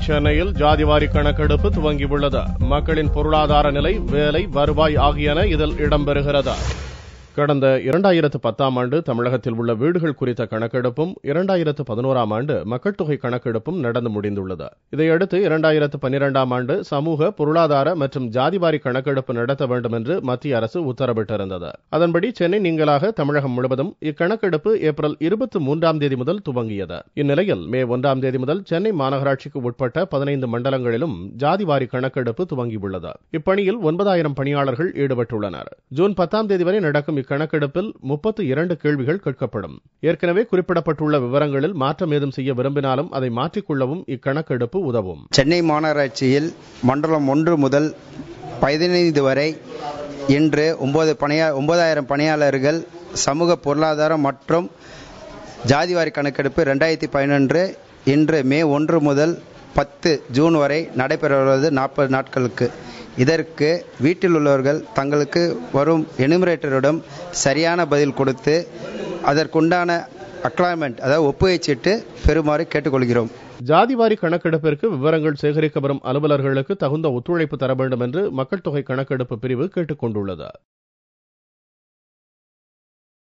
சென்னையில் ஜாதிவாரி கணக்கெடுப்பு துவங்கியுள்ளது. மக்களின் பொருளாதார நிலை, வேலை, வருவாய் ஆகியன இதில் இடம்பெறுகிறது. கடந்த 2010ஆம் ஆண்டு தமிழகத்தில் உள்ள வீடுகள் குறித்த கணக்கெடுப்பும் 2011ஆம் ஆண்டு மக்கள் தொகை கணக்கெடுப்பும் நடந்து முடிந்துள்ளது. இதையடுத்து 2012ஆம் ஆண்டு சமூக, பொருளாதார மற்றும் ஜாதிவாரி கணக்கெடுப்பு நடத்த வேண்டும் என்று மத்திய அரசு உத்தரவிட்டிருந்தது. அதன்படி சென்னை நீங்கலாக தமிழகம் முழுவதும் இக்கணக்கெடுப்பு ஏப்ரல் 23ஆம் தேதி முதல் துவங்கியது. இந்நிலையில் மே 1ஆம் தேதி முதல் சென்னை மாநகராட்சிக்கு உட்பட்ட 15 மண்டலங்களிலும் ஜாதிவாரி கணக்கெடுப்பு துவங்கியுள்ளது. இப்பணியில் 9000 பணியாளர்கள் ஈடுபட்டுள்ளனர். ஜூன் 10ஆம் தேதி வரை நடக்கும் இக்கணக்கெடுப்பில் 32 கேள்விகள் கேட்கப்படும். ஏற்கனவே குறிப்பிடப்பட்டுள்ள விவரங்களில் மாற்றம் ஏதும் செய்ய விரும்பினாலும் அதை மாற்றிக்கொள்ளவும் இக்கணக்கெடுப்பு உதவும். சென்னை மாநகராட்சியில் மண்டலம் 1 முதல் 15 வரை இன்று 9000 பணியாளர்கள் சமூக, பொருளாதார மற்றும் ஜாதிவாரி கணக்கெடுப்பு 2011 இன்று மே 1 முதல் 10 ஜூன் வரை நடைபெறுவது 40 நாட்களுக்கு. இதற்கு வீட்டில் உள்ளவர்கள் தங்களுக்கு வரும் எனுமரேட்டரிடம் சரியான பதில் கொடுத்து அதற்குண்டான அக்ளாய்மெண்ட், அதாவது ஒப்புகைச்சீட்டு பெறுமாறு கேட்டுக்கொள்கிறோம். ஜாதிவாரி கணக்கெடுப்பிற்கு விவரங்கள் சேகரிக்க வரும் அலுவலர்களுக்கு தகுந்த ஒத்துழைப்பு தர வேண்டும் என்று மக்கள் தொகை கணக்கெடுப்பு பிரிவு கேட்டுக் கொண்டுள்ளது.